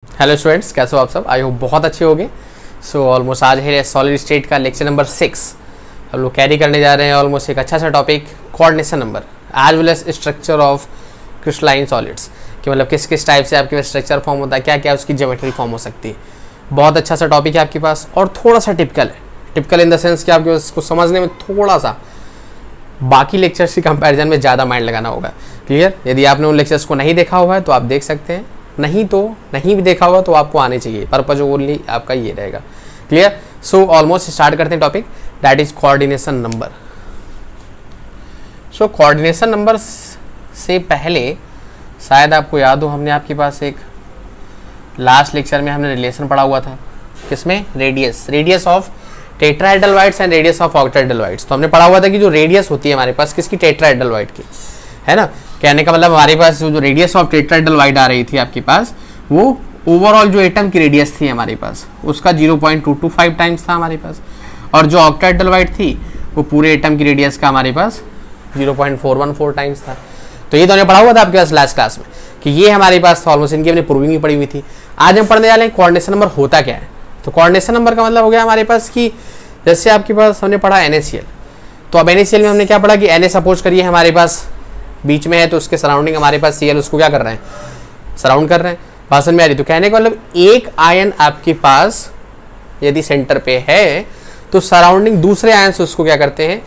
Hello students, कैसे हो आप सब? आई होप बहुत अच्छे होंगे। सो ऑलमोस्ट आज है सॉलिड स्टेट का लेक्चर नंबर 6। हम लोग कैरी करने जा रहे हैं ऑलमोस्ट एक अच्छा सा topic, coordination number as well as structure of crystalline solids, कि मतलब किस किस टाइप से आपके पास स्ट्रक्चर फॉर्म होता है, क्या क्या उसकी ज्योमेट्री फॉर्म हो सकती है। बहुत अच्छा सा टॉपिक है आपके पास और थोड़ा सा टिपिकल है। टिपिकल इन द सेंस कि आपके उसको समझने में थोड़ा सा बाकी लेक्चर्स की कंपैरिजन में ज़्यादा माइंड लगाना होगा। क्लियर? यदि आपने उन लेक्चर्स को नहीं देखा हुआ है तो आप देख सकते हैं, नहीं तो नहीं भी देखा हुआ तो आपको आने चाहिए। पर्पज ओनली आपका ये रहेगा। क्लियर? सो ऑलमोस्ट स्टार्ट करते हैं topic, that is coordination number. So coordination number से पहले शायद आपको याद हो, हमने आपके पास एक लास्ट लेक्चर में हमने रिलेशन पढ़ा हुआ था। किसमें? Radius of tetrahedral voids and radius of octahedral voids. तो हमने पढ़ा हुआ था कि जो रेडियस होती है हमारे पास किसकी, टेट्राहेड्रलवाइड की, है ना। कहने का मतलब हमारे पास जो रेडियस ऑफ टेट्राहेड्रलवाइड आ रही थी आपके पास, वो ओवरऑल जो एटम की रेडियस थी हमारे पास उसका 0.225 टाइम्स था हमारे पास, और जो ऑक्टाहेड्रलवाइड थी वो पूरे एटम की रेडियस का हमारे पास 0.414 टाइम्स था। तो ये तो हमने पढ़ा हुआ था आपके पास लास्ट क्लास में कि ये हमारे पास ऑलमोस्ट इनकी हमने प्रूविंग भी पढ़ी हुई थी। आज हम पढ़ने वाले हैं कोऑर्डिनेशन नंबर होता क्या है। तो कोऑर्डिनेशन नंबर का मतलब हो गया हमारे पास कि जैसे आपके पास हमने पढ़ा NaCl, तो अब NaCl में हमने क्या पढ़ा कि Na सपोज करिए हमारे पास बीच में है, तो उसके सराउंडिंग हमारे पास Cl उसको क्या कर रहे हैं, सराउंड कर रहे हैं। भाषण में आ रही। तो कहने का मतलब एक आयन आपके पास यदि सेंटर पे है तो सराउंडिंग दूसरे आयन से उसको क्या करते हैं,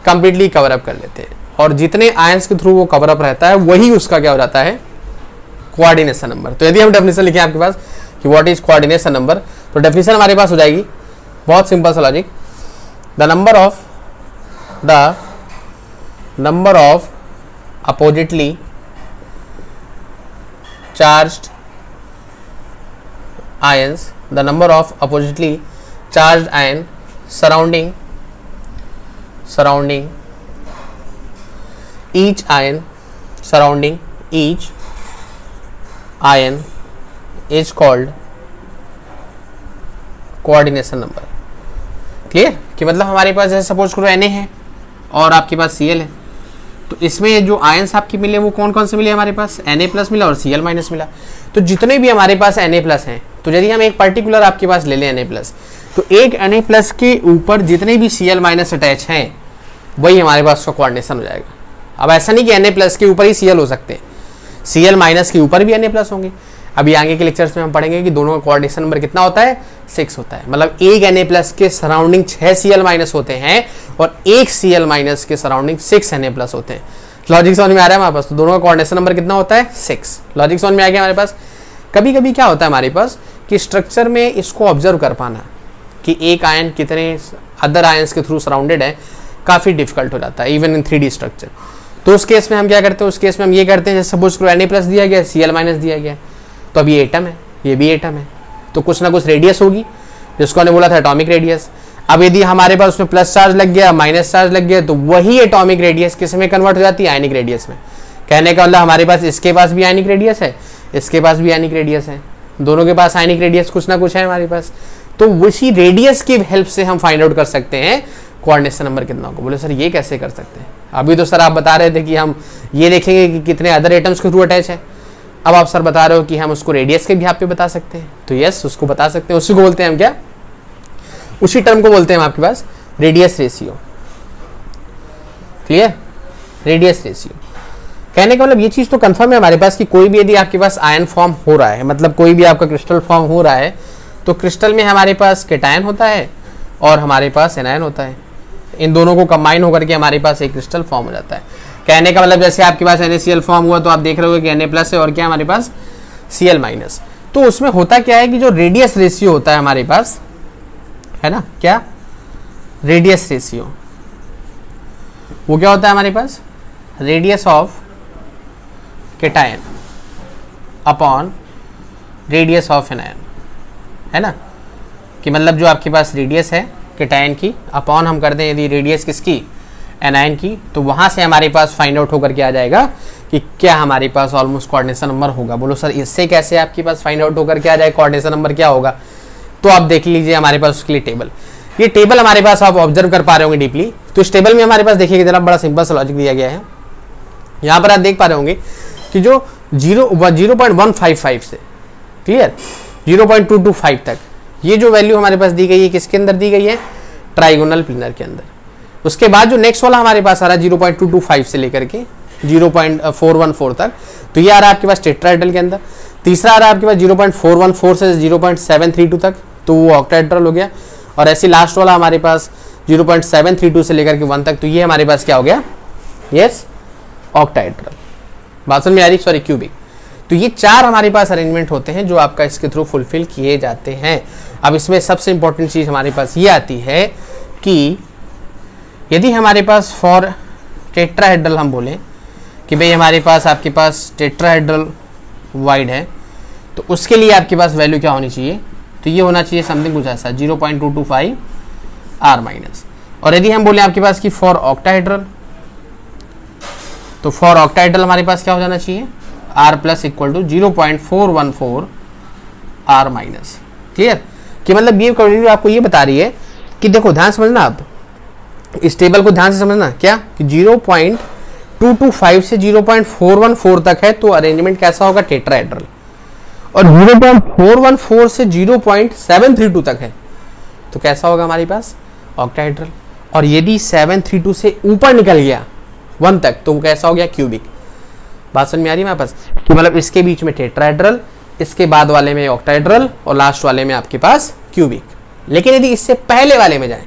कंप्लीटली कवर अप कर लेते हैं, और जितने आयन्स के थ्रू वो कवर अप रहता है वही उसका क्या हो जाता है, कोऑर्डिनेशन नंबर। तो यदि हम डेफिनेशन लिखें आपके पास कि व्हाट इज कोऑर्डिनेशन नंबर, तो डेफिनेशन हमारे पास हो जाएगी बहुत सिंपल सा logic, the number of oppositely charged ions, the number of oppositely charged ion surrounding each ion is called coordination number। Clear? कि मतलब हमारे पास जैसे सपोज करो Na है और आपके पास Cl है, तो इसमें जो आयंस आपकी मिले वो कौन कौन से मिले हमारे पास, Na+ मिला और Cl- मिला। तो जितने भी हमारे पास Na+ हैं, तो यदि हम एक पर्टिकुलर आपके पास ले लें Na+, तो एक Na+ के ऊपर जितने भी Cl- अटैच हैं वही हमारे पास उसका कोऑर्डिनेशन हो जाएगा। अब ऐसा नहीं कि Na+ के ऊपर ही Cl हो सकते हैं, Cl- के ऊपर भी Na+ होंगे। अभी आगे के लेक्चर्स में हम पढ़ेंगे कि दोनों का कोऑर्डिनेशन नंबर कितना होता है, 6 होता है। मतलब एक Na+ के सराउंडिंग 6 Cl- होते हैं और एक Cl- के सराउंडिंग 6 Na+ होते हैं। लॉजिक समझ में आ रहा है हमारे पास? तो दोनों का कोऑर्डिनेशन नंबर कितना होता है, 6। लॉजिक समझ में आ गया हमारे पास? कभी कभी क्या होता है हमारे पास कि स्ट्रक्चर में इसको ऑब्जर्व कर पाना कि एक आयन कितने अदर आयंस के थ्रू सराउंडेड है काफ़ी डिफिकल्ट हो जाता है, इवन इन 3D स्ट्रक्चर। तो उस केस में हम क्या करते हैं, उस केस में हम ये करते हैं, जैसे सपोज करो Na+ दिया गया, Cl- दिया गया, तो अब ये एटम है, ये भी एटम है, तो कुछ ना कुछ रेडियस होगी जिसको हमने बोला था एटॉमिक रेडियस। अब यदि हमारे पास उसमें प्लस चार्ज लग गया, माइनस चार्ज लग गया, तो वही एटॉमिक रेडियस किस में कन्वर्ट हो जाती है, आयनिक रेडियस में। कहने का मतलब हमारे पास इसके पास भी आयनिक रेडियस है, इसके पास भी आयनिक रेडियस है, दोनों के पास आयनिक रेडियस कुछ ना कुछ है हमारे पास। तो उसी रेडियस की हेल्प से हम फाइंड आउट कर सकते हैं कोऑर्डिनेशन नंबर कितना होगा। बोले सर ये कैसे कर सकते हैं? अभी तो सर आप बता रहे थे कि हम ये देखेंगे कि कितने अदर एटम्स के थ्रू अटैच है, अब आप सर बता रहे हो कि हम उसको रेडियस के भी पे बता सकते हैं। तो यस, उसको बता सकते हैं। उसी को बोलते हैं हम क्या, उसी टर्म को बोलते हैं हम आपके पास radius ratio. Clear? Radius ratio कहने का मतलब ये चीज तो कंफर्म है हमारे पास कि कोई भी यदि आपके पास आयन फॉर्म हो रहा है, मतलब कोई भी आपका क्रिस्टल फॉर्म हो रहा है, तो क्रिस्टल में हमारे पास केटायन होता है और हमारे पास एनायन होता है। इन दोनों को कंबाइन होकर के हमारे पास एक क्रिस्टल फॉर्म हो जाता है। कहने का मतलब जैसे आपके पास NaCl फॉर्म हुआ, तो आप देख रहे हो कि Na+ है और क्या हमारे पास Cl-। तो उसमें होता क्या है कि जो रेडियस रेशियो होता है हमारे पास, है ना, क्या रेडियस रेशियो, वो क्या होता है हमारे पास, radius of cation upon radius of anion, है ना। कि मतलब जो आपके पास रेडियस है केटायन की अपॉन हम कर दें यदि रेडियस किसकी, एनायन की, तो वहां से हमारे पास फाइंड आउट होकर के आ जाएगा कि क्या हमारे पास ऑलमोस्ट कोऑर्डिनेशन नंबर होगा। बोलो सर इससे कैसे आपके पास फाइंड आउट होकर के आ जाए कोऑर्डिनेशन नंबर क्या होगा? तो आप देख लीजिए हमारे पास उसके लिए टेबल, ये टेबल हमारे पास आप ऑब्जर्व कर पा रहे होंगे डीपली। तो इस टेबल में हमारे पास देखिएगा जरा, बड़ा सिंपल सा लॉजिक दिया गया है। यहाँ पर आप देख पा रहे होंगे कि जो 0.155 से, क्लियर, 0.225 तक। ये जो वैल्यू हमारे पास दी गई है किसके अंदर दी गई है, ट्राइगोनल प्लेनर के अंदर। उसके बाद जो नेक्स्ट वाला हमारे पास आ रहा है 0.225 से लेकर के 0.414 तक, तो ये आ रहा है आपके पास टेट्राहेड्रल के अंदर। तीसरा आ रहा है आपके पास 0.414 से 0.732 तक, तो वो ऑक्टाहेड्रल हो गया। और ऐसे लास्ट वाला हमारे पास 0.732 से लेकर के 1 तक, तो ये हमारे पास क्या हो गया, यस ऑक्टाहेड्रल। बात समझ में आ रही, सॉरी क्यूबिक। तो ये 4 हमारे पास अरेंजमेंट होते हैं जो आपका इसके थ्रू फुलफिल किए जाते हैं। अब इसमें सबसे इंपॉर्टेंट चीज हमारे पास ये आती है कि यदि हमारे पास फॉर टेट्राहेड्रल हम बोले कि भाई हमारे पास आपके पास टेट्राहेड्रल वाइड है, तो उसके लिए आपके पास वैल्यू क्या होनी चाहिए, तो ये होना चाहिए समथिंग कुछ ऐसा 0.225 r माइनस। और यदि हम बोले आपके पास कि फॉर ऑक्टाहेड्रल, तो फॉर ऑक्टाहेड्रल हमारे पास क्या हो जाना चाहिए, r plus equal to 0.414 r minus. Clear, कि मतलब ये क्वांटिटी आपको ये बता रही है कि देखो ध्यान समझना, आप इस टेबल को ध्यान से समझना क्या कि 0.225 से 0.414 तक है, तो अरेंजमेंट कैसा होगा, टेट्राहेड्रल। और 0.414 से 0.732 तक है, तो कैसा होगा हमारे पास, ऑक्टाहेड्रल। और यदि 732 से ऊपर निकल गया 1 तक, तो वो कैसा हो गया, क्यूबिक। बात समझ में आ रही है हमारे पास कि मतलब इसके बीच में टेट्राहेड्रल, इसके बाद वाले में ऑक्टाहेड्रल और लास्ट वाले में आपके पास क्यूबिक। लेकिन यदि इससे पहले वाले में जाए,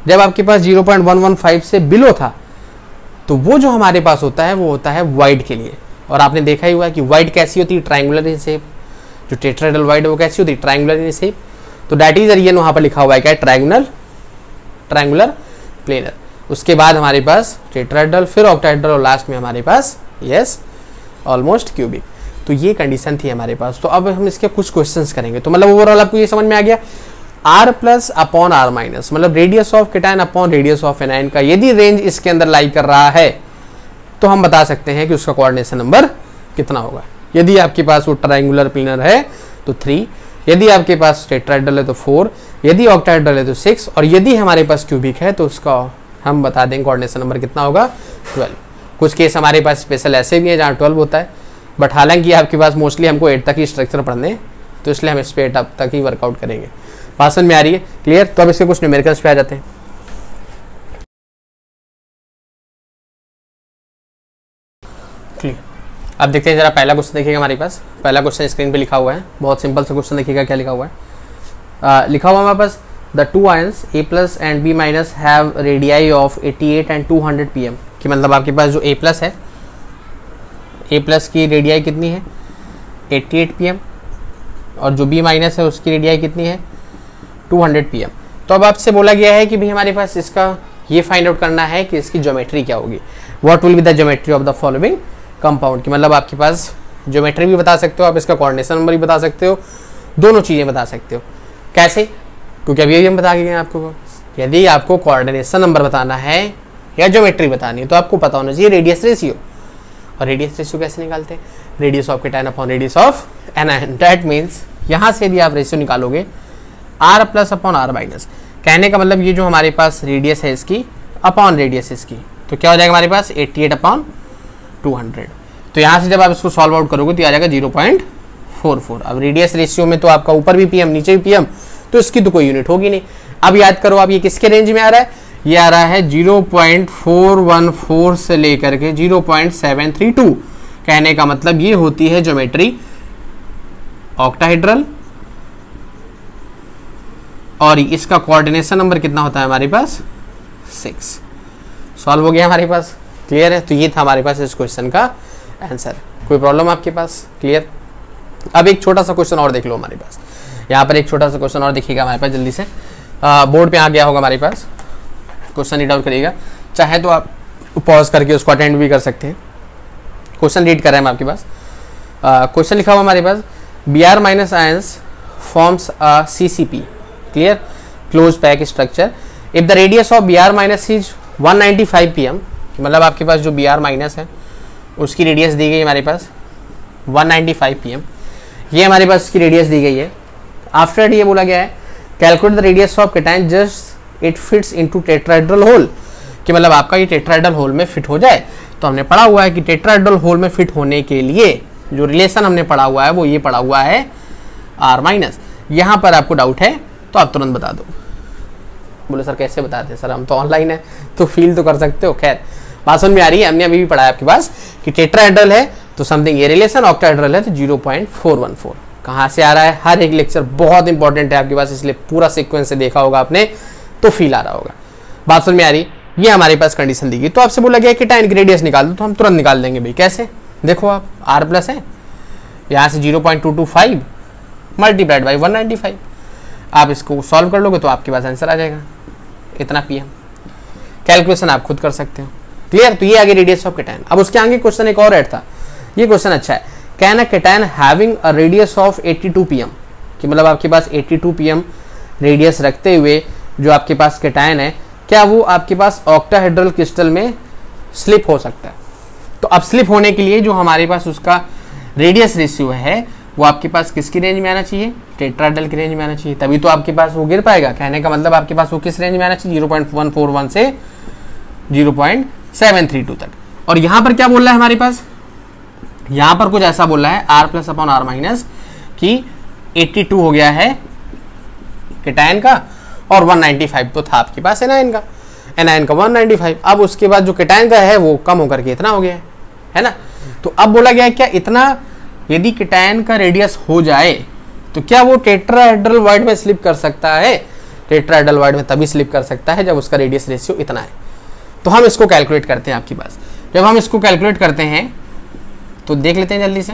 जब आपके पास 0.115 से बिलो था, तो वो जो हमारे पास होता है वो होता है वाइड के लिए। और आपने देखा ही हुआ है कि वाइड कैसी होती है, ट्रायंगुलर इन शेप। जो टेट्राहेड्रल वाइड है वो कैसी होती है, ट्रायंगुलर इन शेप। तो दैट इज द रीजन वहां पर लिखा हुआ है क्या, ट्रायंगुलर प्लेनर। उसके बाद हमारे पास टेट्राहेड्रल, फिर ऑक्टाहेड्रल और लास्ट में हमारे पास यस ऑलमोस्ट क्यूबिक। तो ये कंडीशन थी हमारे पास। तो अब हम इसके कुछ क्वेश्चंस करेंगे। तो मतलब ओवरऑल आपको ये समझ में आ गया, r plus upon r minus, मतलब radius of cation upon radius of anion का यदि रेंज इसके अंदर लाई कर रहा है, तो हम बता सकते हैं कि उसका कोऑर्डिनेशन नंबर कितना होगा। यदि आपके पास वो ट्रायंगुलर प्लेनर है तो 3, यदि आपके पास टेट्राहेड्रल है तो 4, यदि ऑक्टाहेड्रल है तो 6, और यदि हमारे पास क्यूबिक है तो उसका हम बता देंगे कोऑर्डिनेशन नंबर कितना होगा, 12। कुछ केस हमारे पास स्पेशल ऐसे भी हैं जहाँ 12 होता है, बट हालांकि आपके पास मोस्टली हमको 8 तक ही स्ट्रक्चर पढ़ने हैं, तो इसलिए हम इस पर 8 तक ही वर्कआउट करेंगे। भाषण में आ रही है, क्लियर। तो अब इसके कुछ न्यूमेरिकल्स पे आ जाते हैं। अब देखते हैं जरा पहला क्वेश्चन देखिएगा हमारे पास। पहला क्वेश्चन स्क्रीन पे लिखा हुआ है, बहुत सिंपल सा क्वेश्चन देखिएगा क्या लिखा हुआ है। लिखा हुआ हमारे पास the 2 ions A plus and B minus have radii of 88 and 200 pm। कि मतलब आपके पास जो A प्लस है, A प्लस की रेडियाई कितनी है, 88 pm, और जो B माइनस है उसकी रेडियाई कितनी है, 200 pm। तो अब आपसे बोला गया है कि भाई हमारे पास इसका ये फाइंड आउट करना है कि इसकी ज्योमेट्री क्या होगी। What will be the geometry of the following compound. कि मतलब आपके पास ज्योमेट्री भी बता सकते हो, आप इसका कोऑर्डिनेशन नंबर भी बता सकते हो, दोनों चीज़ें बता सकते हो। कैसे, क्योंकि अभी हम बता गए आपको, यदि आपको कोऑर्डिनेशन नंबर बताना है या ज्योमेट्री बतानी है तो आपको पता होना चाहिए रेडियस रेशियो। और रेडियस रेशियो कैसे निकालते हैं, radius of cation upon radius of anion. That means यहाँ से यदि आप रेशियो निकालोगे r plus upon r minus, कहने का मतलब ये जो हमारे पास रेडियस है इसकी अपॉन रेडियस इसकी, तो क्या हो जाएगा हमारे पास 88 अपॉन 200। तो यहाँ से जब आप इसको सॉल्व आउट करोगे तो आ जाएगा 0.44। अब रेडियस रेशियो में तो आपका ऊपर भी pm नीचे भी pm, तो इसकी तो कोई यूनिट होगी नहीं। अब याद करो आप ये किसके रेंज में आ रहा है, ये आ रहा है 0.414 से लेकर के 0.732। कहने का मतलब ये होती है ज्योमेट्री ऑक्टाहेड्रल, और इसका कोऑर्डिनेशन नंबर कितना होता है हमारे पास, 6। सॉल्व हो गया हमारे पास, क्लियर है। तो ये था हमारे पास इस क्वेश्चन का आंसर। कोई प्रॉब्लम आपके पास, क्लियर। अब एक छोटा सा क्वेश्चन और देख लो हमारे पास, यहाँ पर एक छोटा सा क्वेश्चन और देखिएगा हमारे पास, जल्दी से बोर्ड पे आ गया होगा हमारे पास। क्वेश्चन रीड आउट करिएगा, चाहे तो आप पॉज करके उसको अटेंड भी कर सकते हैं। क्वेश्चन रीड कर रहे हैं हम आपके पास। क्वेश्चन लिखा हुआ हमारे पास, Br minus ions forms a CCP, clear, close pack structure, if the radius of Br minus is 195 pm। मतलब आपके पास जो Br माइनस है उसकी रेडियस दी गई हमारे पास 195 pm, ये हमारे पास उसकी रेडियस दी गई है। आफ्टर ये बोला गया है calculate the radius of cation just it fits into tetrahedral hole. कि मतलब आपका ये टेट्राहेड्रल होल में फिट हो जाए। तो हमने पढ़ा हुआ है कि टेट्राहेड्रल होल में फिट होने के लिए जो रिलेशन हमने पढ़ा हुआ है वो ये पढ़ा हुआ है आर माइनस। यहाँ पर आपको डाउट है तो आप तुरंत बता दो। बोले सर कैसे बताते हैं? सर हम तो ऑनलाइन है तो फील तो कर सकते हो। खैर बात समझ में आ रही है? हमने अभी भी पढ़ा है आपके पास कि टेट्राहेड्रल है तो समथिंग ये रिलेशन, ऑक्टाहेड्रल है तो 0.414। कहाँ से आ रहा है? हर एक लेक्चर बहुत इंपॉर्टेंट है आपके पास, इसलिए पूरा सीक्वेंस से देखा होगा आपने तो फील आ रहा होगा। बात समझ में आ रही? ये हमारे पास कंडीशन दी गई। तो आपसे बोला गया कि टाइम की रेडियस निकाल दो, तो हम तुरंत निकाल देंगे भाई। कैसे? देखो आप आर प्लस है, यहाँ से 0.225 मल्टीप्लाइड बाई 195। आप इसको सॉल्व कर लोगे तो आपके पास आंसर आ जाएगा इतना पीएम। कैलकुलेशन आप खुद कर सकते हो। क्लियर? तो ये आगे रेडियस ऑफ केटायन। अब उसके आगे क्वेश्चन एक और ऐड था, ये क्वेश्चन अच्छा है। Can a cation having a radius of 82 pm, कि मतलब आपके पास 82 pm रेडियस रखते हुए जो आपके पास केटायन है, क्या वो आपके पास ऑक्टाहेड्रल क्रिस्टल में स्लिप हो सकता है? तो अब स्लिप होने के लिए जो हमारे पास उसका रेडियस रेशियो है वो आपके पास किसकी रेंज में आना चाहिए? टेट्राहेड्रल की रेंज में आना चाहिए, तभी तो आपके पास वो गिर पाएगा। कहने का मतलब आपके पास वो किस रेंज में आना चाहिए? 0.141 से 0.732 तक। और यहाँ पर क्या बोल रहा है हमारे पास? यहाँ पर कुछ ऐसा बोल रहा है r plus upon r minus कि 82 हो गया है केटायन का और 195 तो था आपके पास एनायन का। एनायन का 195, अब उसके बाद जो केटायन का है वो कम होकर के इतना हो गया है ना। तो अब बोला गया है क्या इतना यदि केटायन का रेडियस हो जाए तो क्या वो टेट्राहेड्रल वॉइड में स्लिप कर सकता है? टेट्राहेड्रल वॉइड में तभी स्लिप कर सकता है जब उसका रेडियस रेशियो इतना है। तो हम इसको कैलकुलेट करते हैं आपके पास। जब हम इसको कैलकुलेट करते हैं तो देख लेते हैं जल्दी से।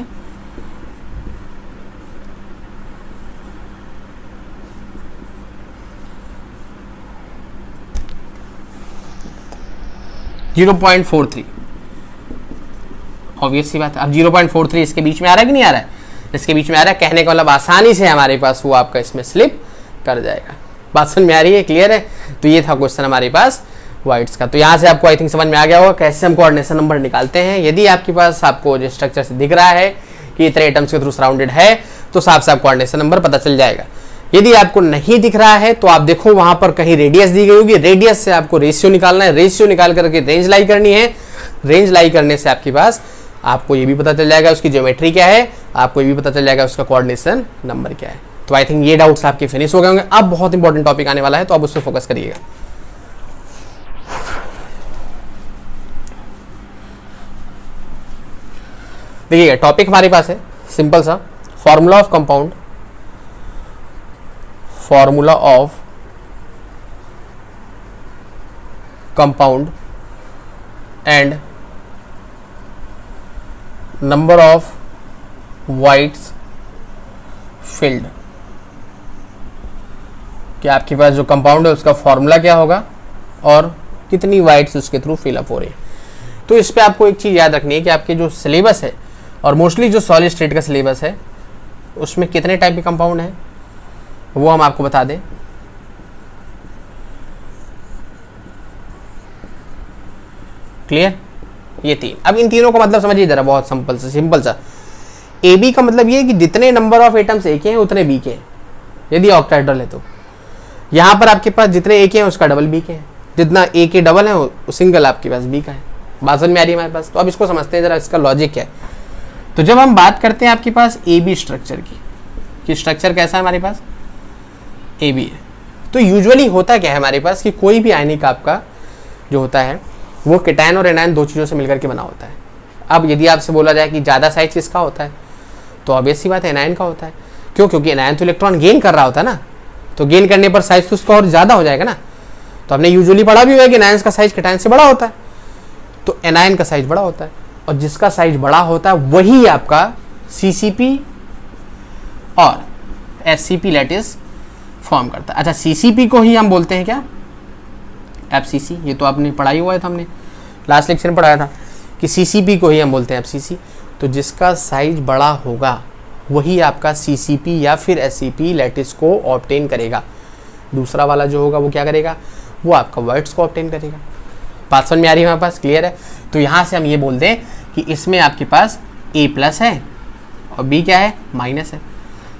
.43 ऑब्वियस सी बात है। अब 0.43 इसके बीच में आ रहा है कि नहीं आ रहा है? इसके बीच में आ रहा है, कहने का मतलब आसानी से हमारे पास वो आपका इसमें स्लिप कर जाएगा। बात समझ में आ रही है? क्लियर है? तो ये था क्वेश्चन हमारे पास वाइट्स का। तो यहाँ से आपको आई थिंक समझ में आ गया होगा कैसे हम कोऑर्डिनेशन नंबर निकालते हैं। यदि आपके पास आपको जो स्ट्रक्चर से दिख रहा है कि इतने एटम्स के थ्रू सराउंडेड है तो साफ साफ कोऑर्डिनेशन नंबर पता चल जाएगा। यदि आपको नहीं दिख रहा है तो आप देखो वहां पर कहीं रेडियस दी गई होगी, रेडियस से आपको रेशियो निकालना है, रेशियो निकाल करके रेंज लाई करनी है। रेंज लाई करने से आपके पास आपको ये भी पता चल जाएगा उसकी ज्योमेट्री क्या है, आपको ये भी पता चल जाएगा उसका कोऑर्डिनेशन नंबर क्या है। तो आई थिंक ये डाउट्स आपके फिनिश हो गए होंगे। अब बहुत इंपॉर्टेंट टॉपिक आने वाला है तो आप उस पर फोकस करिएगा। देखिएगा टॉपिक हमारे पास है सिंपल सा, formula of compound, formula of compound and number of whites field. कि आपके पास जो कंपाउंड है उसका फॉर्मूला क्या होगा और कितनी वाइट्स उसके थ्रू फिलअप हो रही है। तो इस पे आपको एक चीज याद रखनी है कि आपके जो सिलेबस है और मोस्टली जो सॉलिड स्टेट का सिलेबस है उसमें कितने टाइप के कंपाउंड है वो हम आपको बता दें। क्लियर? ये तीन। अब इन तीनों का मतलब समझिए जरा, बहुत सिंपल सा। ए बी का मतलब ये है कि जितने नंबर ऑफ एटम्स ए के हैं उतने बी के हैं यदि ऑक्टाहेड्रल है तो। यहां पर आपके पास जितने ए के हैं उसका डबल बी के हैं, जितना ए के डबल है वो सिंगल आपके पास बी का है। बात समझ में आ रही है हमारे पास? तो अब इसको समझते हैं जरा, इसका लॉजिक क्या है। तो जब हम बात करते हैं आपके पास ए बी स्ट्रक्चर की, कि स्ट्रक्चर कैसा है हमारे पास ए बी है, तो यूजुअली होता क्या है हमारे पास कि कोई भी आयनिक आपका जो होता है वो केटायन और एनायन दो चीज़ों से मिलकर के बना होता है। अब यदि आपसे बोला जाए कि ज़्यादा साइज किसका होता है तो ऑब्वियस सी बात है एनायन का होता है। क्यों? क्योंकि एनायन तो इलेक्ट्रॉन गेन कर रहा होता है ना, तो गेन करने पर साइज तो उसका और ज़्यादा हो जाएगा ना। तो हमने यूजुअली पढ़ा भी हुआ है कि एनायन का साइज केटायन से बड़ा होता है, तो एनायन का साइज बड़ा होता है और जिसका साइज बड़ा होता है वही आपका सीसीपी और एससीपी लैटिस फॉर्म करता है। अच्छा, सीसीपी को ही हम बोलते हैं क्या? एफसीसी। ये तो आपने पढ़ाई हुआ है था, हमने लास्ट लेक्चर में पढ़ाया था कि सीसीपी को ही हम बोलते हैं एफसीसी। तो जिसका साइज बड़ा होगा वही आपका सीसीपी या फिर एससीपी लैटिस को ऑब्टेन करेगा। दूसरा वाला जो होगा वो क्या करेगा? वो आपका वर्ड्स को ऑब्टेन करेगा। बात समझ में आ रही है हमारे पास? क्लियर है? तो यहाँ से हम ये बोल दें कि इसमें आपके पास ए प्लस है और बी क्या है? माइनस है।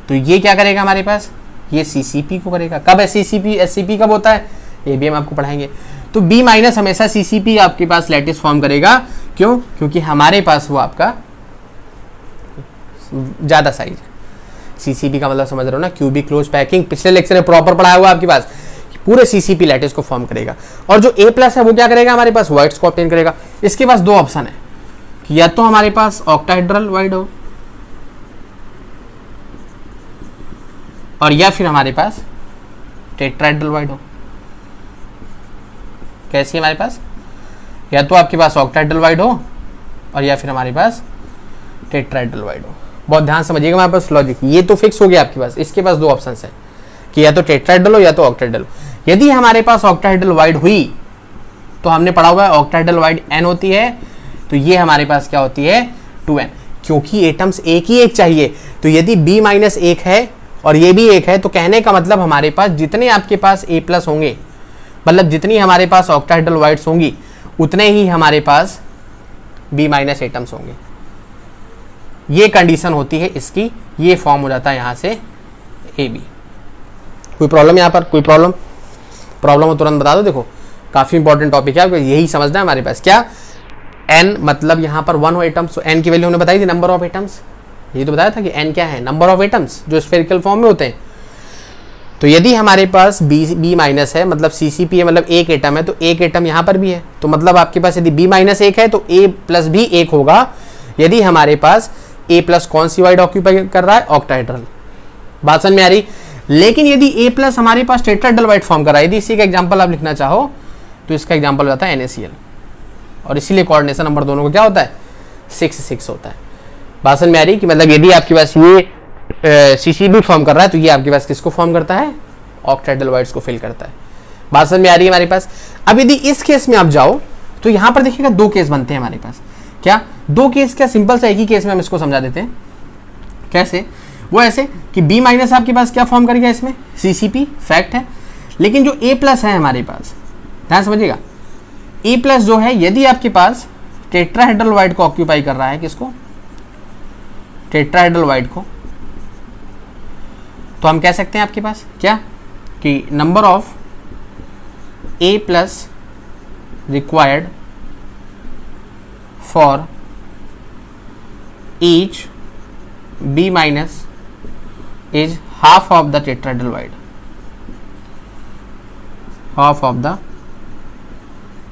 तो ये क्या करेगा हमारे पास? ये सीसीपी को करेगा। कब है सीसीपी एससीपी कब होता है? ये भी हम आपको पढ़ाएंगे। तो बी माइनस हमेशा सीसीपी आपके पास लैटिस फॉर्म करेगा। क्यों? क्योंकि हमारे पास वो आपका ज़्यादा साइज है। सीसीपी का मतलब समझ रहे हो ना, क्यूबिक क्लोज पैकिंग, पिछले लेक्चर में प्रॉपर पढ़ाया हुआ आपके पास, पूरे सीसीपी लैटिस को फॉर्म करेगा। और जो ए प्लस है वो क्या करेगा, हमारे पास वाइड्स को ऑब्टेन करेगा। इसके पास दो ऑप्शन है कि या तो हमारे पास ऑक्टाहेड्रल वाइड हो और या फिर हमारे पास टेट्राहेड्रल वाइड हो। कैसी है हमारे पास, या तो आपके पास ऑक्टाहेड्रल वाइड हो और या फिर हमारे पास टेट्राहेड्रल वाइड हो। बहुत ध्यान समझिएगा हमारे पास लॉजिक, ये तो फिक्स हो गया आपके पास। इसके पास दो ऑप्शन है कि या तो टेट्राहेड्रल हो या तो ऑक्टाहेड्रल हो। यदि हमारे पास ऑक्टाहेड्रल वाइड हुई तो हमने पढ़ा हुआ है ऑक्टाहेड्रल वाइड n होती है, तो ये हमारे पास क्या होती है 2n, क्योंकि एटम्स एक ही एक चाहिए। तो यदि b माइनस एक है और ये भी एक है, तो कहने का मतलब हमारे पास जितने आपके पास a प्लस होंगे, मतलब जितनी हमारे पास ऑक्टाहेड्रल वाइड्स होंगी, उतने ही हमारे पास b माइनस एटम्स होंगे। ये कंडीशन होती है इसकी, ये फॉर्म हो जाता है यहां से AB। कोई प्रॉब्लम यहाँ पर, कोई प्रॉब्लम हो तुरंत बता दो। देखो काफी इंपॉर्टेंट टॉपिक है, यही समझना है हमारे पास। क्या n मतलब यहाँ पर 1 हो एटम्स, तो n की वैल्यू हमने बताई थी, नंबर ऑफ एटम्स। ये तो बताया था कि n क्या है, नंबर ऑफ एटम्स जो स्फेरिकल फॉर्म में होते हैं। तो यदि हमारे पास b माइनस है, मतलब CCP है, मतलब एक एटम है, तो एक एटम यहाँ पर भी है। तो मतलब आपके पास यदि b माइनस एक है तो a प्लस भी एक होगा। यदि हमारे पास a प्लस कौन सी वाइड ऑक्यूपाई कर रहा है, ऑक्टाहेड्रल। बात समझ में आ रही। लेकिन यदि a प्लस हमारे पास टेट्राहेड्रल वाइड फॉर्म कर रहा है, यदि इसी का एग्जांपल आप लिखना चाहो तो इसका एग्जांपल हो जाता है NaCl, और इसीलिए कोऑर्डिनेशन नंबर दोनों को क्या होता है 6 होता है। बात समझ में आ रही कि मतलब यदि आपके पास ये CCB फॉर्म कर रहा है तो ये आपके पास किसको फॉर्म करता है, ऑक्टाहेड्रल वाइड्स को फिल करता है। बात समझ में आ रही है हमारे पास। अब यदि इस केस में आप जाओ तो यहां पर देखिएगा दो केस बनते हैं हमारे पास। क्या दो केस, क्या सिंपल सा एक ही केस में हम इसको समझा देते हैं। कैसे, वो ऐसे कि b माइनस आपके पास क्या फॉर्म करेगा इसमें, CCP, फैक्ट है। लेकिन जो a प्लस है हमारे पास, ध्यान समझिएगा, a प्लस जो है यदि आपके पास टेट्राहेड्रल वाइड को ऑक्यूपाई कर रहा है, किसको, टेट्राहेड्रल वाइड को, तो हम कह सकते हैं आपके पास क्या कि number of a plus required for each b minus is half of the tetrahedral wide, half of the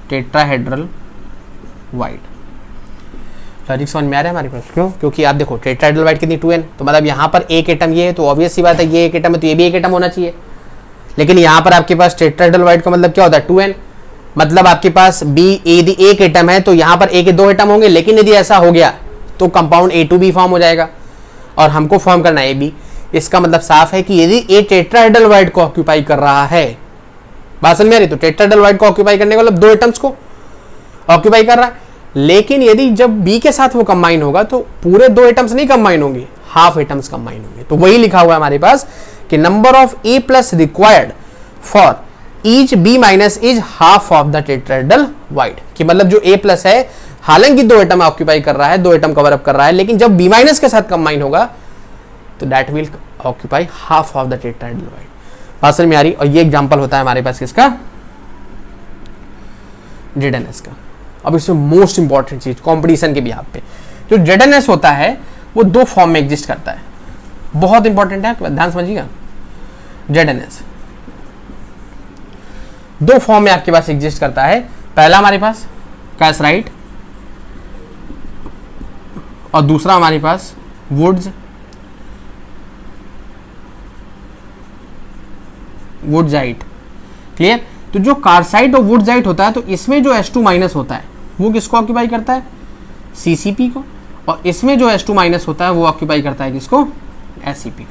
tetrahedral wide। Logic समझ में आ रहा है हमारे पास। क्यों, क्योंकि आप देखो टेट्राहेड्रल वाइड कितनी 2n, तो मतलब यहाँ पर एक एटम ये है, तो ऑब्वियस सी बात है ये एक एटम है तो ये भी एक एटम होना चाहिए। लेकिन यहाँ पर आपके पास टेट्राहेड्रल वाइड का मतलब क्या होता है 2n, मतलब आपके पास b यदि एक एटम है तो यहाँ पर a के दो एटम होंगे। लेकिन यदि ऐसा हो गया तो कंपाउंड A2B फॉर्म हो जाएगा और हमको फॉर्म करना है AB। इसका मतलब साफ है कि यदि ए टेट्राहेड्रल वाइड को ऑक्यूपाई कर रहा है, बात समझ में आ रही, तो टेट्राहेड्रल वाइड को ऑक्यूपाई करने का मतलब दो एटम्स को ऑक्यूपाई कर रहा है। लेकिन यदि जब बी के साथ वो कंबाइन होगा तो पूरे दो एटम्स नहीं कंबाइन होंगे, हाफ एटम्स कंबाइन होंगे। तो वही लिखा हुआ है हमारे पास कि number of A plus required for each B minus is half of the tetrahedral void, कि मतलब जो ए प्लस है हालांकि दो एटम ऑक्यूपाई कर रहा है, दो एटम कवर अप कर रहा है, लेकिन जब बी माइनस के साथ कंबाइन होगा तो that will occupy half of the tetrahedral wide. बात समझ में आ रही। और ये एग्जांपल होता है हमारे पास किसका, ZnS का। अब इसमें मोस्ट इंपॉर्टेंट चीज कॉम्पिटिशन के बिहाफ पे, जो ZnS होता है वो दो फॉर्म में एग्जिस्ट करता है, बहुत इंपॉर्टेंट है, ध्यान समझिएगा। ZnS दो फॉर्म में आपके पास एग्जिस्ट करता है। पहला हमारे पास कैसराइट और दूसरा हमारे पास वुडजाइट। क्लियर। तो जो कार्साइट और वुडजाइट होता है तो इसमें जो H2 माइनस होता है वो किसको ऑक्यूपाई करता है, CCP को, और इसमें जो H2 माइनस होता है वो ऑक्यूपाई करता है किसको, SCP को।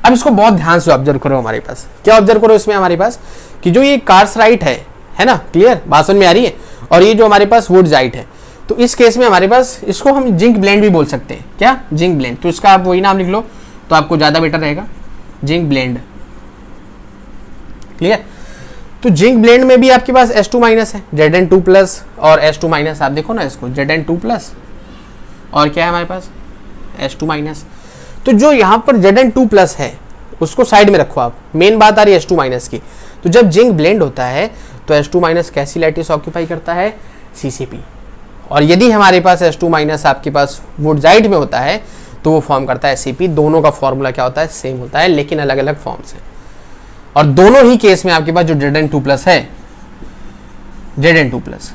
अब इसको बहुत ध्यान से ऑब्जर्व करो। हमारे पास क्या ऑब्जर्व करो इसमें, हमारे पास कि जो ये कार्साइट है ना, क्लियर, बात समझ में आ रही है, और ये जो हमारे पास वुडजाइट है, तो इस केस में हमारे पास इसको हम जिंक ब्लेंड भी बोल सकते हैं। क्या, जिंक ब्लेंड। तो इसका आप वही नाम लिख लो तो आपको ज्यादा बेटर रहेगा, जिंक ब्लेंड। क्लियर। तो जिंक ब्लेंड में भी आपके पास H2 माइनस है, Zn2 प्लस और H2 माइनस। आप देखो ना इसको, Zn2 प्लस और क्या है हमारे पास H2 माइनस। तो जो यहाँ पर Zn2 प्लस है उसको साइड में रखो आप, मेन बात आ रही है H2 माइनस की। तो जब जिंक ब्लेंड होता है तो H2 माइनस कैसी लैटिस ऑक्यूपाई करता है, CCP। और यदि हमारे पास H2 माइनस आपके पास वुडजाइट में होता है तो वो फॉर्म करता है एससीपी। दोनों का फॉर्मूला क्या होता है, सेम होता है, लेकिन अलग अलग फॉर्म्स हैं। और दोनों ही केस में आपके पास जो Zn2+ है, Zn2+,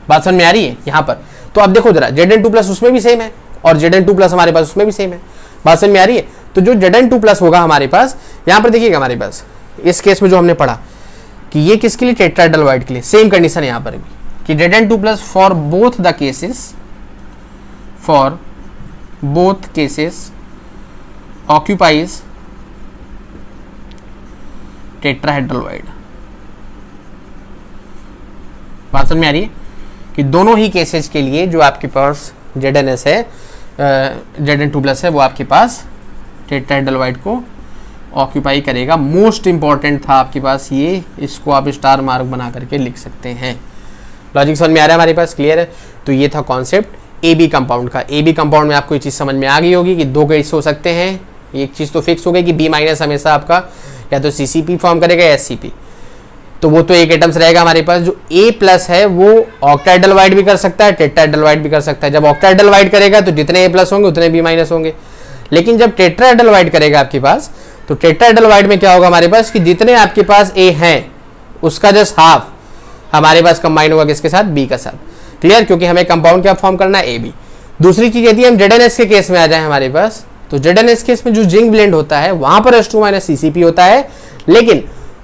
बात समझ में आ रही है यहाँ पर। तो अब देखो जरा, Zn2+ उसमें भी सेम है और Zn2+ हमारे पास उसमें भी सेम है, बात समझ में आ रही है। तो जो Zn2+ होगा हमारे पास, यहाँ पर देखिएगा हमारे पास इस केस में जो हमने पढ़ा कि ये किसके लिए, टेट्राहेड्रल के लिए, सेम कंडीशन है यहाँ पर भी कि Zn2+ for both the cases, for both cases occupies tetrahedral void. बात समझ में आ रही है कि दोनों ही केसेस के लिए जो आपके पास ZnS है, Zn2+ है, वो आपके पास टेट्राहेड्रल वाइड को ऑक्यूपाई करेगा। मोस्ट इंपॉर्टेंट था आपके पास ये, इसको आप स्टार मार्क बना करके लिख सकते हैं। लॉजिक समझ में आ रहा है हमारे पास, क्लियर है। तो ये था कॉन्सेप्ट AB कंपाउंड का। AB कंपाउंड में आपको ये चीज़ समझ में आ गई होगी कि दो केस हो सकते हैं। एक चीज़ तो फिक्स हो गई कि B- हमेशा आपका या तो CCP फॉर्म करेगा या SCP, तो वो तो एक एटम्स रहेगा हमारे पास। जो A+ है वो ऑक्टाहेड्रल वाइड भी कर सकता है, टेट्राहेड्रल वाइड भी कर सकता है। जब ऑक्टाहेड्रल वाइड करेगा तो जितने A+ होंगे उतने B- होंगे, लेकिन जब टेट्राहेड्रल वाइड करेगा आपके पास, तो टेट्राहेड्रल वाइड में क्या होगा हमारे पास कि जितने आपके पास A हैं उसका जस्ट हाफ हमारे पास कंबाइन होगा किसके साथ, B का साथ। क्लियर, क्योंकि हमें कंपाउंड क्या फॉर्म करना है, AB। दूसरी चीज, यदि हम ZnS के केस में आ जाए हमारे पास, तो ZnS केस में जो जिंक ब्लेंड होता है वहां पर H2- CCP होता है, लेकिन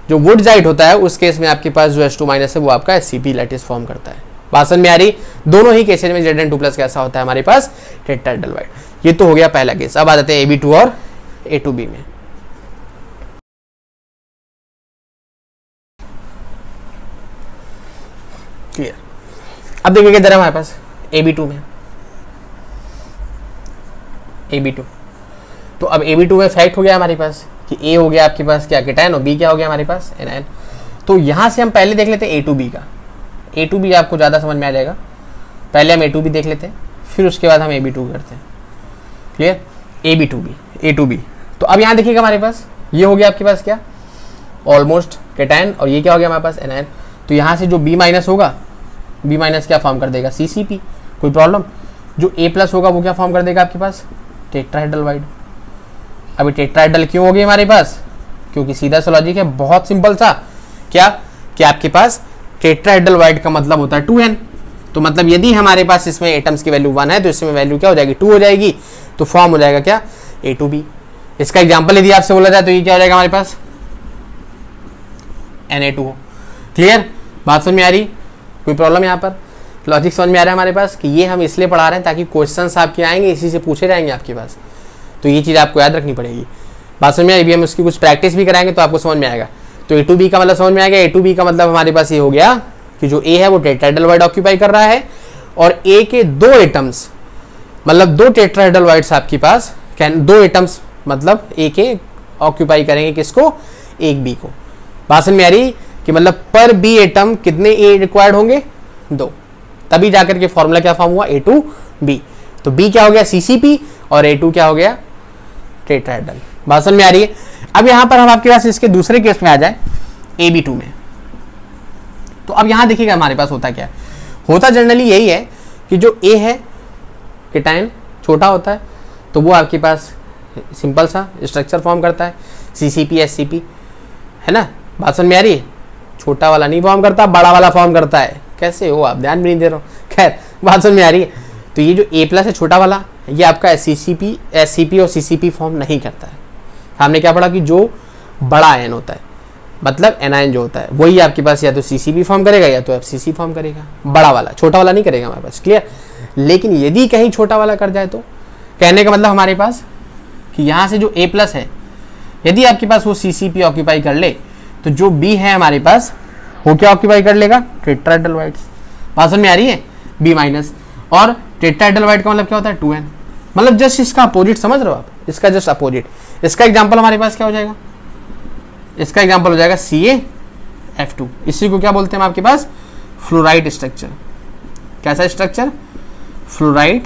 जो वुडजाइट होता है उस केस में आपके पास जो H2- है वो आपका SCP लैटिस फॉर्म करता है। बात समझ में आ रही, दोनों ही केसेज में Zn2+ कैसा होता है हमारे पास, टेट्राहेड्रल वाइड। ये तो हो गया पहला केस। अब आ जाते हैं AB2 और A2B में। क्लियर। अब देखिए किधर है हमारे पास, AB2 में, AB2। तो अब AB2 में फैक्ट हो गया हमारे पास कि A हो गया आपके पास क्या, केटायन, और B क्या हो गया हमारे पास, एनायन। तो यहां से हम पहले देख लेते हैं A2B का। A2B आपको ज़्यादा समझ में आ जाएगा। पहले हम A2B देख लेते हैं, फिर उसके बाद हम AB2 करते हैं। Clear, A2B। तो अब यहाँ देखिएगा हमारे पास ये हो गया आपके पास क्या, ऑलमोस्ट केटायन, और ये क्या हो गया हमारे पास, एनायन। तो यहाँ से जो B- होगा, B- क्या फॉर्म कर देगा, CCP, कोई प्रॉब्लम। जो A+ होगा वो क्या फॉर्म कर देगा आपके पास, टेट्राहेड्रल वाइड। अभी टेट्राहेड्रल क्यों हो गई हमारे पास, क्योंकि सीधा सा लॉजिक है, बहुत सिंपल सा, क्या कि आपके पास टेट्राहेड्रल वाइड का मतलब होता है 2n। तो मतलब यदि हमारे पास इसमें एटम्स की वैल्यू 1 है तो इसमें वैल्यू क्या हो जाएगी, 2 हो जाएगी। तो फॉर्म हो जाएगा क्या, A2B। इसका एग्जाम्पल यदि आपसे बोला जाए तो ये क्या हो जाएगा हमारे पास, Na2। क्लियर, बात समझ में आ रही, कोई प्रॉब्लम यहाँ पर, लॉजिक समझ में आ रहा है हमारे पास कि ये हम इसलिए पढ़ा रहे हैं ताकि क्वेश्चंस आपके आएंगे, इसी से पूछे जाएंगे आपके पास। तो ये चीज़ आपको याद रखनी पड़ेगी। बात समझ में आई, भी हम उसकी कुछ प्रैक्टिस भी कराएंगे तो आपको समझ में आएगा। तो A2B का मतलब समझ में आएगा। A2B का मतलब हमारे पास ये हो गया कि जो A है वो टेट्राहेड्रल वाइड ऑक्यूपाई कर रहा है, और A के 2 एटम्स, मतलब 2 टेट्राहेड्रल वाइड्स आपके पास, 2 एटम्स मतलब A के ऑक्यूपाई करेंगे किसको, एक B को। बात समझ में आ रही कि मतलब पर B एटम कितने A रिक्वायर्ड होंगे, 2। तभी जाकर के फॉर्मूला क्या फॉर्म हुआ, A2B। तो B क्या हो गया, CCP, और A2 क्या हो गया, टेट्राहेड्रल। बात समझ में आ रही है। अब यहां पर हम आपके पास इसके दूसरे केस में आ जाए, AB2 में। तो अब यहां देखिएगा हमारे पास होता क्या है, होता जनरली यही है कि जो A है केटायन छोटा होता है, तो वो आपके पास सिंपल सा स्ट्रक्चर फॉर्म करता है, CCP SCP, है ना। बात समझ में आ रही है, छोटा वाला नहीं फॉर्म करता, बड़ा वाला फॉर्म करता है। कैसे हो आप, ध्यान भी नहीं दे रहे हो, खैर बात समझ में आ रही है। तो ये जो A+ है छोटा वाला, ये आपका SCP और CCP फॉर्म नहीं करता है। हमने क्या पढ़ा कि जो बड़ा आयन होता है, मतलब एनायन जो होता है, वही आपके पास या तो CCP फॉर्म करेगा या तो FCC फॉर्म करेगा, बड़ा वाला, छोटा वाला नहीं करेगा हमारे पास। क्लियर, लेकिन यदि कहीं छोटा वाला कर जाए तो कहने का मतलब हमारे पास कि यहाँ से जो A+ है, यदि आपके पास वो CCP ऑक्यूपाई कर ले, तो जो B है हमारे पास वो क्या ऑक्यूपाई कर लेगा, टेट्राहेड्रल वाइड्स। बात समझ में आ रही है, B-, और टेट्राहेड्रल वाइड का मतलब क्या होता है, 2n। मतलब जस्ट इसका अपोजिट, समझ रहे हो आप, इसका जस्ट अपोजिट। इसका एग्जांपल हमारे पास क्या हो जाएगा, इसका एग्जांपल हो जाएगा CaF2। इसी को क्या बोलते हैं हम आपके पास, फ्लोराइड स्ट्रक्चर। कैसा स्ट्रक्चर, फ्लोराइड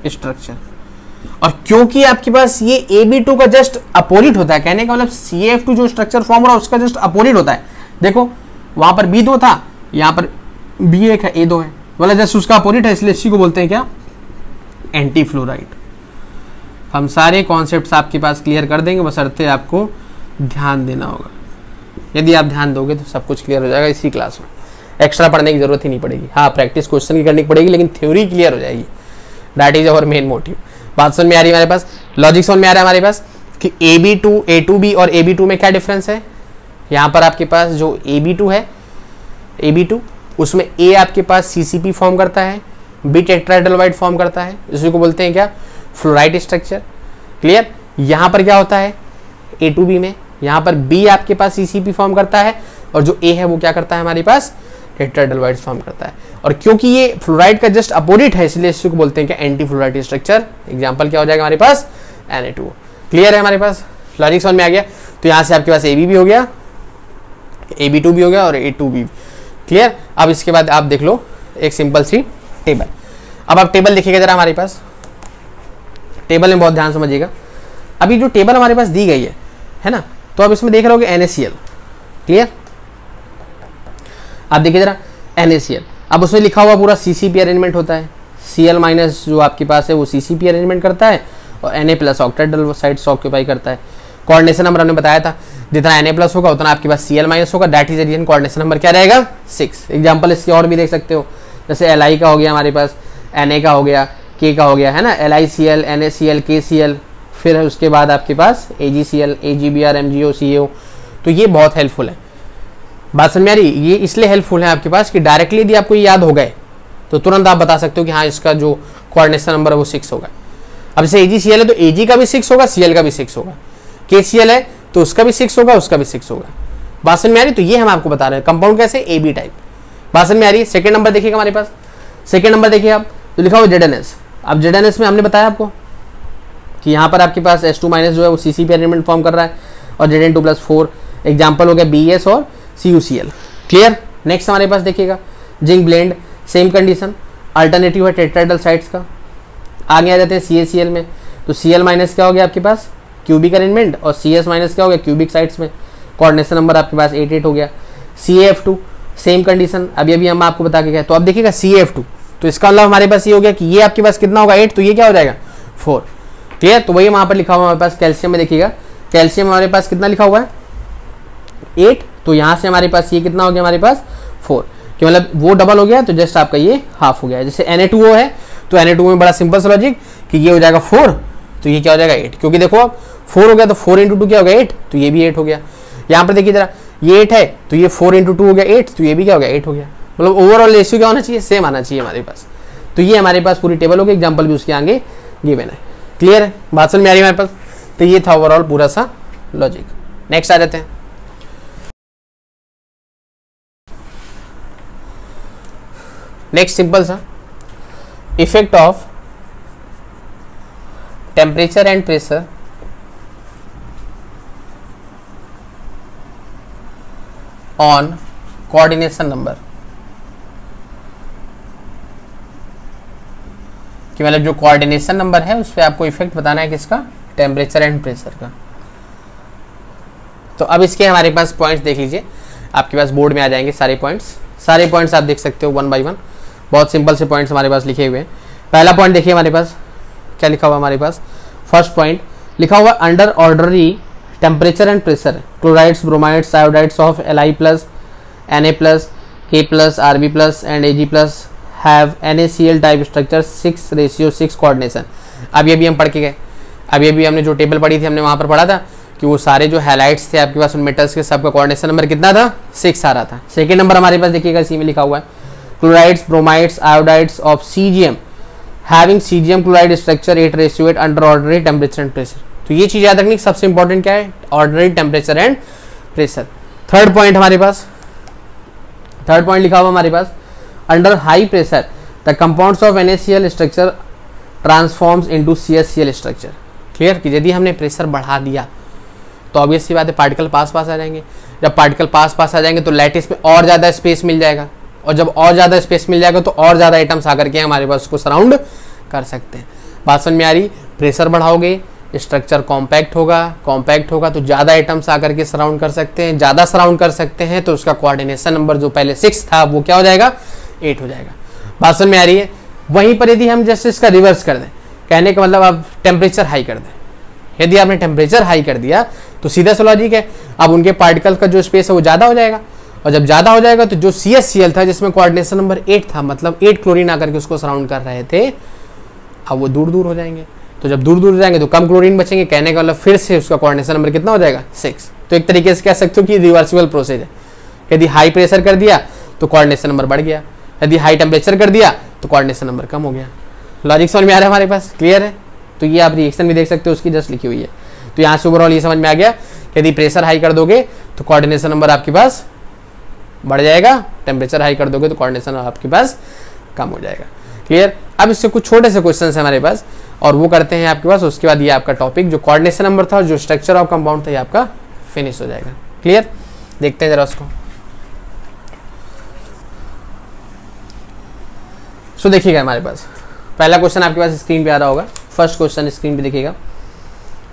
स्ट्रक्चर। और क्योंकि आपके पास ये AB2 का जस्ट अपोजिट होता है, कहने का मतलब CaF2 जो स्ट्रक्चर फॉर्म हो रहा है उसका जस्ट अपोजिट होता है। देखो वहां पर B2 था, यहाँ पर B1 है, A2 है, बोला जस्ट उसका अपोजिट है, इसलिए इसी को बोलते हैं क्या, एंटी फ्लोराइड। हम सारे कॉन्सेप्ट्स आपके पास क्लियर कर देंगे, बशर्ते आपको ध्यान देना होगा। यदि आप ध्यान दोगे तो सब कुछ क्लियर हो जाएगा इसी क्लास में, एक्स्ट्रा पढ़ने की जरूरत ही नहीं पड़ेगी। हाँ, प्रैक्टिस क्वेश्चन की करनी पड़ेगी, लेकिन थ्योरी क्लियर हो जाएगी। That is our main motive. बात समझ में आ रही है हमारे पास, लॉजिक समझ में आ रहा है हमारे पास कि A2B और AB2 में क्या डिफरेंस है। यहाँ पर आपके पास जो AB2 है, AB2 उसमें A आपके पास CCP फॉर्म करता है, B टेट्राहेड्रल फॉर्म करता है, इसी को बोलते हैं क्या, फ्लोराइड स्ट्रक्चर। क्लियर। यहाँ पर क्या होता है A2B में, यहाँ पर B आपके पास CCP फॉर्म करता है और जो A है वो क्या करता है हमारे पास, टेट्राहेड्रल फॉर्म करता है। और क्योंकि ये फ्लोराइड का जस्ट अपोजिट है, इसलिए इसी को बोलते हैं क्या, एंटी फ्लोराइड स्ट्रक्चर। एग्जांपल क्या हो जाएगा हमारे पास, Na2O। क्लियर है हमारे पास, लॉजिक समझ में आ गया। तो यहाँ से आपके पास AB भी हो गया, AB2 भी हो गया और A2B। क्लियर। अब इसके बाद आप देख लो एक सिंपल सी टेबल। अब आप टेबल देखिएगा जरा हमारे पास, टेबल में बहुत ध्यान समझिएगा। अभी जो टेबल हमारे पास दी गई है ना, तो आप इसमें देख रहे होगे NaCl। क्लियर। आप देखिए जरा NaCl, अब उसमें लिखा हुआ पूरा CCP अरेंजमेंट होता है। Cl माइनस जो आपके पास है वो CCP अरेंजमेंट करता है और Na प्लस ऑक्टेहेड्रल साइड्स ऑक्यूपाई करता है। कोऑर्डिनेशन नंबर हमने बताया था, जितना Na प्लस होगा उतना आपके पास Cl माइनस होगा। That is the reason coordination number क्या रहेगा, 6। एग्जांपल इसके और भी देख सकते हो, जैसे Li का हो गया हमारे पास, Na का हो गया, K का हो गया, है ना, LiCl, NaCl, KCl, फिर उसके बाद आपके पास AgCl, AgBr, MgO, CaO। तो ये बहुत हेल्पफुल है। बात समझ में आ रही, ये इसलिए हेल्पफुल है आपके पास कि डायरेक्टली यदि आपको ये याद हो गए तो तुरंत आप बता सकते हो कि हाँ इसका जो कोऑर्डिनेशन नंबर है वो 6 होगा। अब जैसे AgCl है तो Ag का भी 6 होगा, Cl का भी 6 होगा, KCl है तो उसका भी 6 होगा, उसका भी 6 होगा। बात समझ में आ रही, तो ये हम आपको बता रहे हैं कंपाउंड कैसे, AB टाइप। बात समझ में आ रही है। सेकंड नंबर देखिएगा हमारे पास, सेकंड नंबर देखिए आप, तो लिखा हुआ ZnS। अब ZnS में हमने बताया आपको कि यहाँ पर आपके पास H2 माइनस जो है वो CCP अरेंजमेंट फॉर्म कर रहा है और Zn2+4। एग्जाम्पल हो गया BS और CuCl। क्लियर। नेक्स्ट हमारे पास देखिएगा zinc blende, same condition, alternative है टेट्राहेड्रल साइड्स का। आगे आ जाते हैं CaCl में, तो Cl माइनस क्या हो गया आपके पास, क्यूबिक अरेंजमेंट, और CS माइनस क्या हो गया, क्यूबिक साइड्स में। कोऑर्डिनेशन नंबर आपके पास 8 हो गया। CaF2 सेम कंडीशन, अभी हम आपको बता के गए। तो अब देखिएगा CaF2, तो इसका मतलब हमारे पास ये हो गया कि ये आपके पास कितना होगा 8, तो ये क्या हो जाएगा 4। क्लियर। तो वही वहाँ पर लिखा हुआ हमारे पास कैल्शियम में, देखिएगा कैल्शियम हमारे पास कितना लिखा हुआ है 8, तो यहाँ से हमारे पास ये कितना हो गया हमारे पास 4, कि मतलब वो डबल हो गया तो जस्ट आपका ये हाफ हो गया। जैसे Na2O है तो Na2O में बड़ा सिंपल सा लॉजिक कि ये हो जाएगा 4, तो ये क्या हो जाएगा 8, क्योंकि देखो अब 4 हो गया तो 4 × 2 क्या हो गया 8, तो ये भी 8 हो गया। यहाँ पर देखिए जरा, ये 8 है तो ये 4 × 2 हो गया 8, तो ये भी क्या हो गया 8 हो गया। मतलब ओवरऑल रेशियो क्या होना चाहिए, सेम आना चाहिए हमारे पास। तो ये हमारे पास पूरी टेबल होगी, एग्जाम्पल भी उसके आगे गिवन है। क्लियर है, बात समझ में आ रही है हमारे पास। तो ये था ओवरऑल पूरा सा लॉजिक। नेक्स्ट आ जाते हैं, नेक्स्ट सिंपल सा, effect of temperature and pressure on coordination number. कि मतलब जो कोऑर्डिनेशन नंबर है उस पर आपको इफेक्ट बताना है किसका, टेम्परेचर एंड प्रेशर का। तो अब इसके हमारे पास पॉइंट्स देख लीजिए, आपके पास बोर्ड में आ जाएंगे सारे पॉइंट्स आप देख सकते हो 1 by 1। बहुत सिंपल से पॉइंट्स हमारे पास लिखे हुए हैं। पहला पॉइंट देखिए हमारे पास क्या लिखा हुआ हमारे पास, फर्स्ट पॉइंट लिखा हुआ under ordinary temperature and pressure chlorides, bromides, iodides of Li+, Na+, K+, Rb+ and Ag+ have NaCl type structure 6:6 coordination. अभी हम पढ़ के गए, अभी हमने जो टेबल पढ़ी थी हमने वहाँ पर पढ़ा था कि वो सारे जो हैलाइट्स थे आपके पास उन मेटल्स के सबका कोऑर्डिनेशन नंबर कितना था 6 आ रहा था। सेकेंड नंबर हमारे पास देखिएगा सी में लिखा हुआ है chlorides, bromides, iodides of Cgm having Cgm chloride structure 8:8 under ordinary temperature and pressure. तो ये चीज याद रखनी, सबसे इंपॉर्टेंट क्या है, ordinary temperature and pressure. Third point हमारे पास, थर्ड पॉइंट लिखा हुआ हमारे पास under high pressure the compounds of NaCl structure transforms into CaCl structure. Clear कि यदि हमने प्रेशर बढ़ा दिया तो ऑब्वियस सी बात है पार्टिकल पास आ जाएंगे। जब पार्टिकल पास आ जाएंगे तो लैटिस में और ज़्यादा स्पेस मिल जाएगा, और जब और ज़्यादा स्पेस मिल जाएगा तो और ज़्यादा आइटम्स आकर के हमारे पास उसको सराउंड कर सकते हैं। बात समझ में आ रही, प्रेशर बढ़ाओगे स्ट्रक्चर कॉम्पैक्ट होगा तो ज़्यादा आइटम्स आकर के सराउंड कर सकते हैं, ज़्यादा सराउंड कर सकते हैं तो उसका कोऑर्डिनेशन नंबर जो पहले 6 था वो क्या हो जाएगा 8 हो जाएगा। बात समझ में आ रही है। वहीं पर यदि हम जैसे इसका रिवर्स कर दें, कहने का मतलब आप टेम्परेचर हाई कर दें, यदि आपने टेम्परेचर हाई कर दिया तो सीधा सा लॉजिक है, अब उनके पार्टिकल का जो स्पेस है वो ज़्यादा हो जाएगा, और जब ज़्यादा हो जाएगा तो जो CH था जिसमें कोऑर्डिनेशन नंबर 8 था, मतलब 8 क्लोरीन आकर के उसको सराउंड कर रहे थे, अब वो दूर दूर हो जाएंगे। तो जब दूर दूर हो जाएंगे तो कम क्लोरीन बचेंगे, कहने का मतलब फिर से उसका कोऑर्डिनेशन नंबर कितना हो जाएगा 6। तो एक तरीके से कह सकते हो कि रिवर्सिबल प्रोसेस है। यदि हाई प्रेशर कर दिया तो कोऑर्डिनेशन नंबर बढ़ गया, यदि हाई टेम्परेचर कर दिया तो कोऑर्डिनेशन नंबर कम हो गया। लॉजिक समझ में आ रहा है हमारे पास, क्लियर है। तो ये आप रिएक्शन भी देख सकते हो, उसकी जस्ट लिखी हुई है। तो यहाँ से ओवरऑल ये समझ में आ गया, यदि प्रेशर हाई कर दोगे तो कोऑर्डिनेशन नंबर आपके पास बढ़ जाएगा, टेम्परेचर हाई कर दोगे तो कोऑर्डिनेशन आपके पास कम हो जाएगा। क्लियर। अब इससे कुछ छोटे से क्वेश्चन है हमारे पास और वो करते हैं आपके पास। उसके बाद ये आपका टॉपिक जो कोऑर्डिनेशन नंबर था और जो स्ट्रक्चर ऑफ कंपाउंड था ये आपका फिनिश हो जाएगा। क्लियर। देखते हैं जरा उसको। सो देखिएगा हमारे पास पहला क्वेश्चन आपके पास स्क्रीन पे आ रहा होगा। फर्स्ट क्वेश्चन स्क्रीन पे देखिएगा,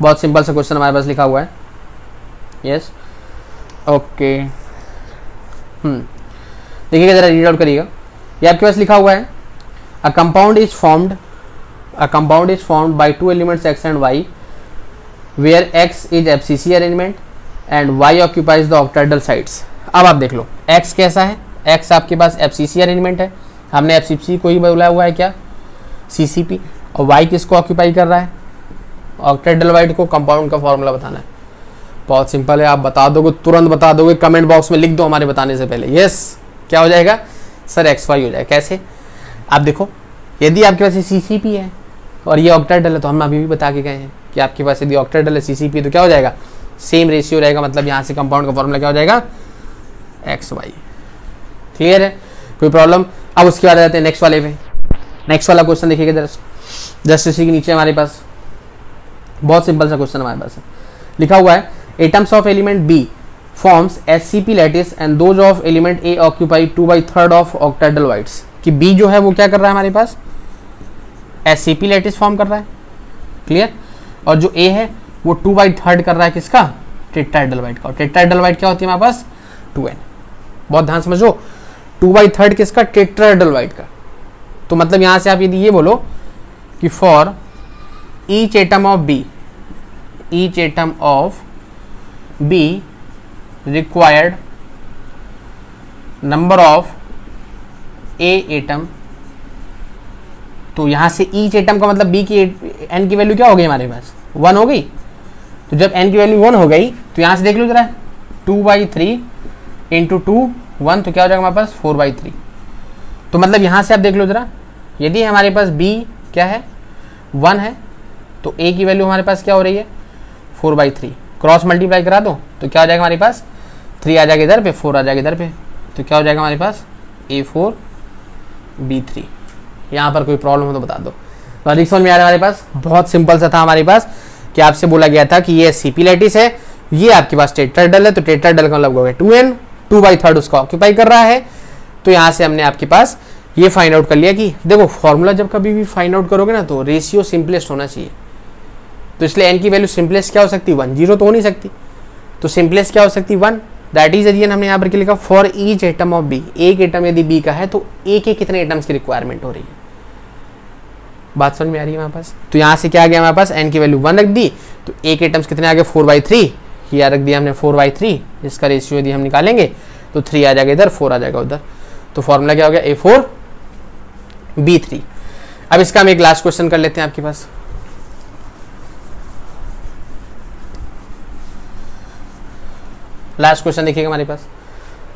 बहुत सिंपल सा क्वेश्चन हमारे पास लिखा हुआ है। Yes, okay. देखिएगा जरा, रीड आउट करिएगा। ये आपके पास लिखा हुआ है, a compound is formed by two elements x and y where x is FCC arrangement and y occupies the octahedral sides. अब आप देख लो x कैसा है, x आपके पास FCC अरेंजमेंट है, हमने FCC को ही बोला हुआ है क्या, CCP, और y किसको ऑक्यूपाई कर रहा है, ऑक्टाहेड्रल वाइड को। कंपाउंड का फॉर्मूला बताना है, बहुत सिंपल है, आप बता दोगे, तुरंत बता दोगे, कमेंट बॉक्स में लिख दो हमारे बताने से पहले। यस, क्या हो जाएगा सर, XY हो जाएगा। कैसे, आप देखो, यदि आपके पास CCP है और ये ऑक्टाहेड्रल है, तो हम अभी भी बता के गए हैं कि आपके पास यदि ऑक्टाहेड्रल है, CCP है, तो क्या हो जाएगा, सेम रेशियो रहेगा, मतलब यहाँ से कंपाउंड का फॉर्मूला क्या हो जाएगा, XY। क्लियर है, कोई प्रॉब्लम। अब उसके बाद आ जाते हैं नेक्स्ट वाले पे। नेक्स्ट वाला क्वेश्चन देखिएगा जस्ट इसी के नीचे हमारे पास बहुत सिंपल सा क्वेश्चन हमारे पास है, लिखा हुआ है, atoms of element B forms SCP lattice and those of element A occupy 2/3 of octahedral wides. कि B जो है वो क्या कर रहा है हमारे पास, SCP लैटिस फॉर्म कर रहा है। क्लियर। और जो A है वो 2/3 कर रहा है किसका, टेट्राहेड्रल वाइड का। और टेट्राहेड्रल वाइड क्या होती है हमारे पास, 2n। बहुत ध्यान समझो, 2/3 किसका, टेट्राहेड्रल वाइड का। तो मतलब यहां से आप यदि ये बोलो कि for each atom of B required number of A atom, तो यहां से ईच एटम का मतलब B की n की वैल्यू क्या हो गई हमारे पास, 1 हो गई। तो जब n की वैल्यू 1 हो गई तो यहां से देख लो जरा, 2/3 इंटू 2 1, तो क्या हो जाएगा हमारे पास 4/3। तो मतलब यहां से आप देख लो जरा, यदि हमारे पास B क्या है 1 है, तो A की वैल्यू हमारे पास क्या हो रही है 4/3, क्रॉस मल्टीप्लाई करा दो तो क्या हो जाएगा हमारे पास, 3 आ जाएगा इधर पे, 4 आ जाएगा इधर पे, तो क्या हो जाएगा हमारे पास A4 B3। यहाँ पर कोई प्रॉब्लम हो तो बता दो। लॉजिक समझ में आ रहा है हमारे पास, बहुत सिंपल सा था हमारे पास कि आपसे बोला गया था कि ये SCP लैटिस है, ये आपके पास टेट्राहेड्रल है, तो टेट्राहेड्रल का मतलब हो गया 2n, 2/3 उसका ऑक्यूपाई कर रहा है। तो यहाँ से हमने आपके पास ये फाइंड आउट कर लिया कि देखो फॉर्मूला जब कभी भी फाइंड आउट करोगे ना तो रेशियो सिंपलेस्ट होना चाहिए। तो इसलिए n की वैल्यू सिंपलेस्ट क्या हो सकती है 1, 0 तो हो नहीं सकती, तो सिंपलेस्ट क्या हो सकती है 1। दैट इज रीजन हमने यहाँ पर क्या लिखा, for each atom of B, एक एटम यदि B का है तो A के कितने एटम्स की रिक्वायरमेंट हो रही है। बात समझ में आ रही है हमारे पास। तो यहाँ से क्या आ गया हमारे पास, n की वैल्यू 1 रख दी, तो A के एटम्स कितने आ गए 4/3, यहाँ रख दिया हमने 4/3, इसका रेशियो यदि हम निकालेंगे तो 3 आ जाएगा इधर, 4 आ जाएगा उधर, तो फॉर्मूला क्या हो गया A4 B3। अब इसका हम एक लास्ट क्वेश्चन कर लेते हैं आपके पास। लास्ट क्वेश्चन देखिएगा हमारे पास,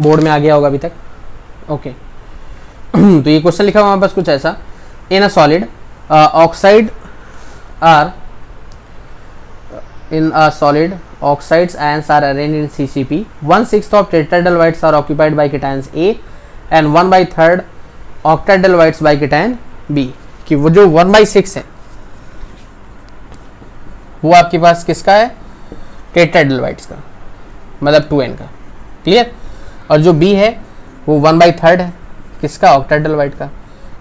बोर्ड में आ गया होगा अभी तक। ओके तो ये क्वेश्चन लिखा हुआ हमारे पास कुछ ऐसा, in a solid oxide are in a solid oxides ions are arranged in CCP, 1/6 of tetrahedral whites are occupied by cations A and 1/3 octahedral whites by cation B। कि वो जो 1/6 है वो आपके पास किसका है, टेट्राहेड्रल वाइट्स का, मतलब 2n का। क्लियर। और जो B है वो 1/3 है किसका, ऑक्टाहेड्रल वाइट का।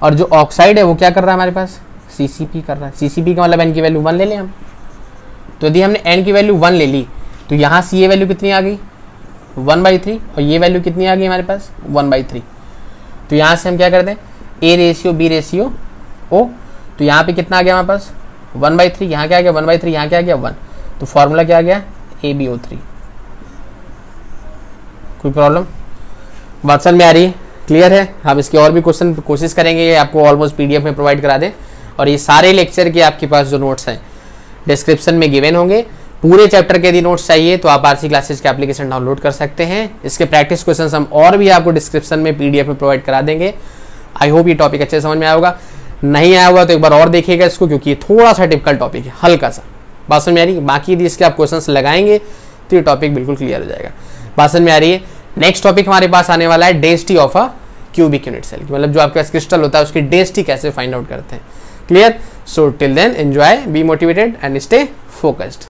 और जो ऑक्साइड है वो क्या कर रहा है हमारे पास, CCP कर रहा है। CCP का मतलब n की वैल्यू 1 ले लें हम, तो यदि हमने n की वैल्यू 1 ले ली तो यहाँ से ये वैल्यू कितनी आ गई 1/3, और ये वैल्यू कितनी आ गई हमारे पास 1/3। तो यहाँ से हम क्या कर दें, ए रेशियो बी रेशियो ओ, तो यहाँ पे कितना आ गया हमारे पास 1/3, यहाँ क्या आ गया 1/3, यहाँ क्या आ गया 1, तो फॉर्मूला क्या आ गया AbO3। कोई प्रॉब्लम? बात समझ में आ रही है? क्लियर है? आप इसके और भी क्वेश्चन कोशिश करेंगे आपको ऑलमोस्ट PDF में प्रोवाइड करा दें, और ये सारे लेक्चर के आपके पास जो नोट्स हैं डिस्क्रिप्शन में गिवन होंगे। पूरे चैप्टर के यदि नोट्स चाहिए तो आप RC क्लासेस के एप्लीकेशन डाउनलोड कर सकते हैं। इसके प्रैक्टिस क्वेश्चंस हम और भी आपको डिस्क्रिप्शन में PDF में प्रोवाइड करा देंगे। आई होप ये टॉपिक अच्छे समझ में आया होगा। नहीं आया हुआ तो एक बार और देखिएगा इसको, क्योंकि थोड़ा सा टिपिकल टॉपिक है, हल्का सा। बात समझ में आ रही है? बाकी यदि इसके आप क्वेश्चंस लगाएंगे तो ये टॉपिक बिल्कुल क्लियर हो जाएगा। बात समझ में आ रही है? नेक्स्ट टॉपिक हमारे पास आने वाला है density of a cubic unit cell, मतलब जो आपके पास क्रिस्टल होता है उसकी डेंसिटी कैसे फाइंड आउट करते हैं। Clear? So till then enjoy, be motivated and stay focused.